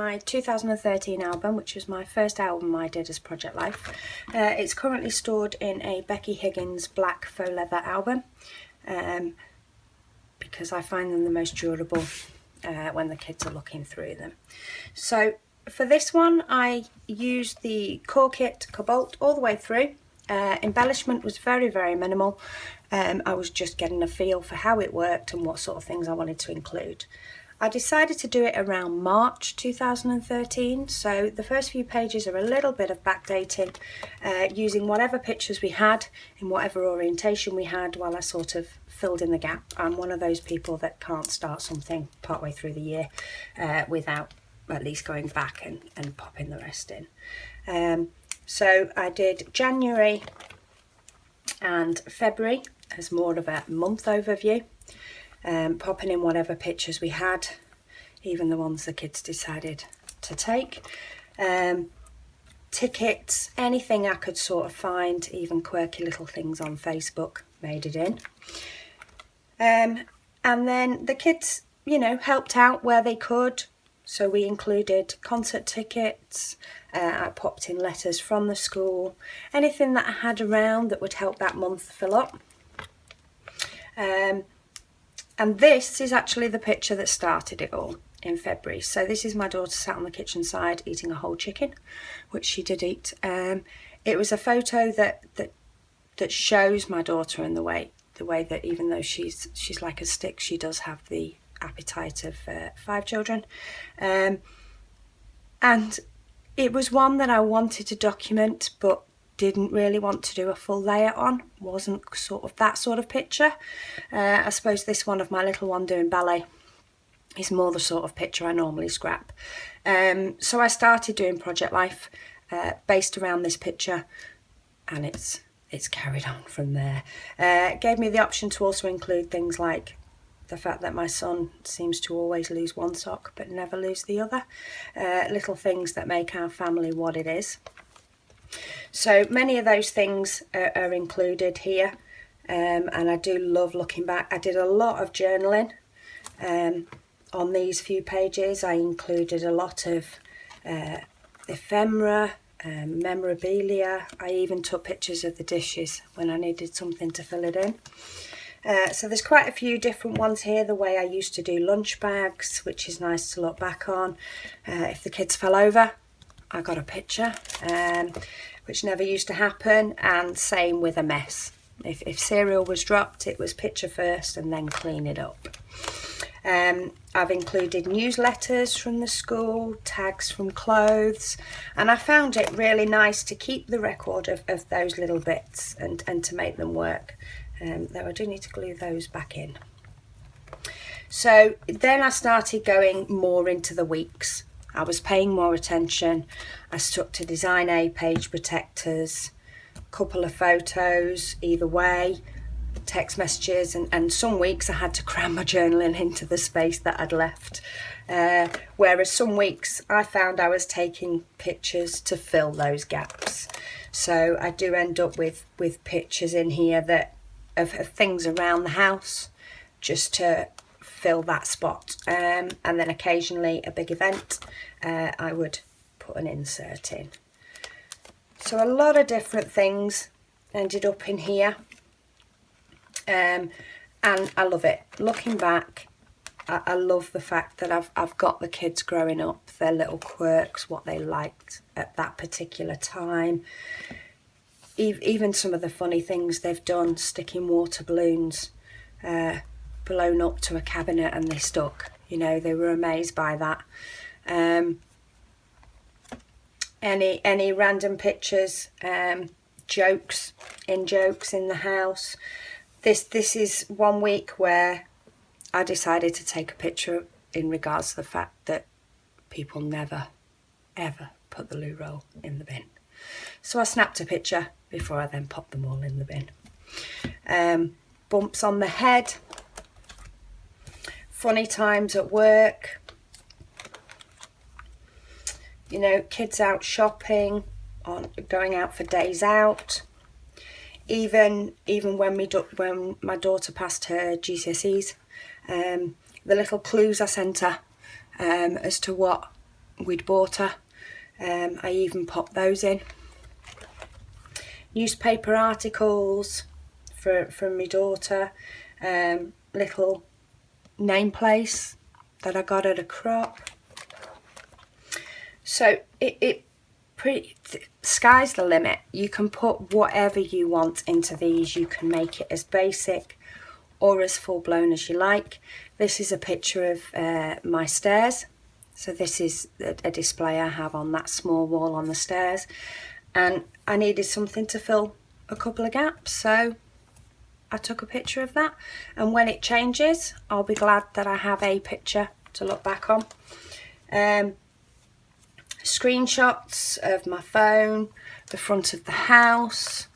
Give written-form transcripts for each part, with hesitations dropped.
my 2013 album, which was my first album I did as Project Life. It's currently stored in a Becky Higgins black faux leather album because I find them the most durable when the kids are looking through them. So for this one I used the Core Kit Cobalt all the way through. Embellishment was very, very minimal. I was just getting a feel for how it worked and what sort of things I wanted to include. I decided to do it around March 2013, so the first few pages are a little bit of backdating, using whatever pictures we had in whatever orientation we had while I sort of filled in the gap. I'm one of those people that can't start something partway through the year without at least going back and popping the rest in. So I did January and February as more of a month overview. Popping in whatever pictures we had, even the ones the kids decided to take. Tickets, anything I could sort of find, even quirky little things on Facebook, made it in. And then the kids, you know, helped out where they could. So we included concert tickets, I popped in letters from the school, anything that I had around that would help that month fill up. And this is actually the picture that started it all in February. So this is my daughter sat on the kitchen side eating a whole chicken, which she did eat. It was a photo that shows my daughter in the way that even though she's like a stick, she does have the appetite of 5 children. And it was one that I wanted to document, but didn't really want to do a full layout on. Wasn't sort of that sort of picture. I suppose this one of my little one doing ballet is more the sort of picture I normally scrap. So I started doing Project Life based around this picture, and it's carried on from there. It gave me the option to also include things like the fact that my son seems to always lose one sock but never lose the other. Little things that make our family what it is. So many of those things are included here, and I do love looking back. I did a lot of journaling on these few pages. I included a lot of ephemera, memorabilia. I even took pictures of the dishes when I needed something to fill it in. So there's quite a few different ones here, the way I used to do lunch bags, which is nice to look back on. If the kids fell over, I got a picture, which never used to happen, and same with a mess. If cereal was dropped, it was picture first and then clean it up. I've included newsletters from the school, tags from clothes, and I found it really nice to keep the record of those little bits and to make them work, though I do need to glue those back in. So then I started going more into the weeks. I was paying more attention. I stuck to design A, page protectors, couple of photos either way, text messages, and some weeks I had to cram my journaling into the space that I'd left. Whereas some weeks I found I was taking pictures to fill those gaps. So I do end up with pictures in here that of things around the house just to fill that spot, and then occasionally a big event I would put an insert in. So a lot of different things ended up in here, and I love it. Looking back, I love the fact that I've got the kids growing up, their little quirks, what they liked at that particular time. Even some of the funny things they've done, sticking water balloons blown up to a cabinet and they stuck. You know, they were amazed by that. Any random pictures, jokes in the house. This is one week where I decided to take a picture in regards to the fact that people never ever put the loo roll in the bin. So I snapped a picture before I then popped them all in the bin. Bumps on the head, funny times at work, you know, kids out shopping, going out for days out. Even when my daughter passed her GCSEs, the little clues I sent her as to what we'd bought her. I even popped those in. Newspaper articles from my daughter, little nameplates that I got at a crop. So sky's the limit. You can put whatever you want into these. You can make it as basic or as full-blown as you like. This is a picture of my stairs. So this is a display I have on that small wall on the stairs, and I needed something to fill a couple of gaps, so I took a picture of that, and when it changes I'll be glad that I have a picture to look back on. Screenshots of my phone, the front of the house,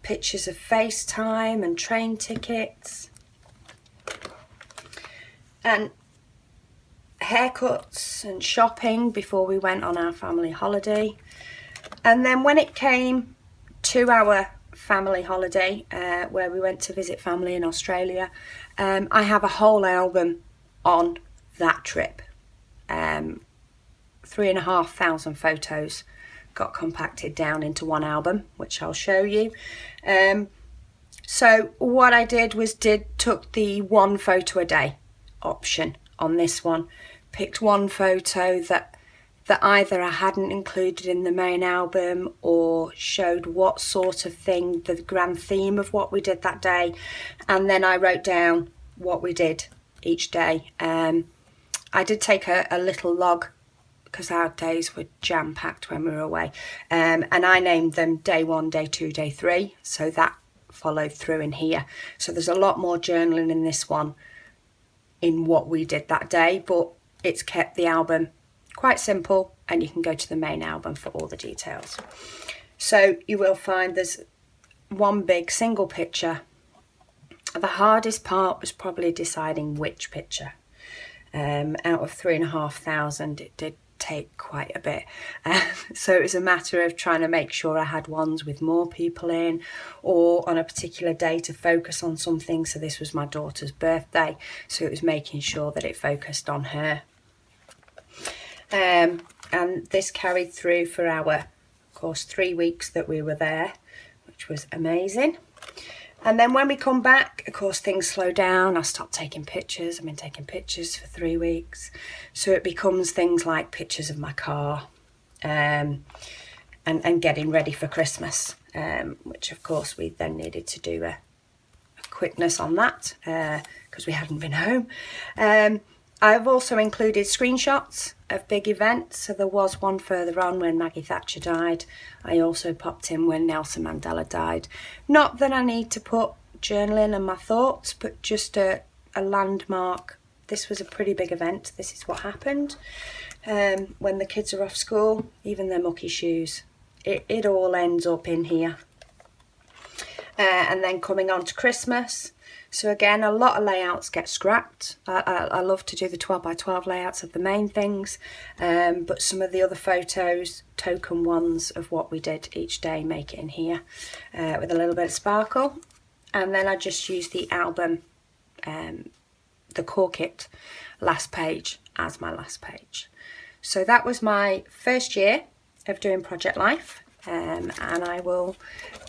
pictures of FaceTime and train tickets, and haircuts and shopping before we went on our family holiday. And then when it came to our family holiday, where we went to visit family in Australia, I have a whole album on that trip. 3,500 photos got compacted down into one album, which I'll show you. So what I did was took the one photo a day option on this one, picked one photo that either I hadn't included in the main album or showed what sort of thing, the grand theme of what we did that day, and then I wrote down what we did each day. I did take a little log because our days were jam-packed when we were away, and I named them day 1, day 2, day 3, so that followed through in here. So there's a lot more journaling in this one in what we did that day, but it's kept the album quite simple, and you can go to the main album for all the details. So you will find there's one big single picture. The hardest part was probably deciding which picture. Out of 3,500, it did take quite a bit. So it was a matter of trying to make sure I had ones with more people in, or on a particular day to focus on something. So this was my daughter's birthday, so it was making sure that it focused on her. And this carried through for our, of course, 3 weeks that we were there, which was amazing. And then when we come back, of course, things slow down. I stopped taking pictures. I've been taking pictures for 3 weeks. So it becomes things like pictures of my car, and getting ready for Christmas, which, of course, we then needed to do a quickness on that because we hadn't been home. I've also included screenshots of big events. So there was one further on when Maggie Thatcher died. I also popped in when Nelson Mandela died. Not that I need to put journaling and my thoughts, but just a landmark. This was a pretty big event. This is what happened. When the kids are off school, even their mucky shoes. It all ends up in here. And then coming on to Christmas. So again, a lot of layouts get scrapped. I love to do the 12 by 12 layouts of the main things, but some of the other photos, token ones of what we did each day, make it in here with a little bit of sparkle. And then I just use the album, the core kit last page as my last page. So that was my first year of doing Project Life, and I will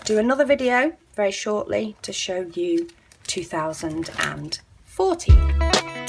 do another video very shortly to show you 2014.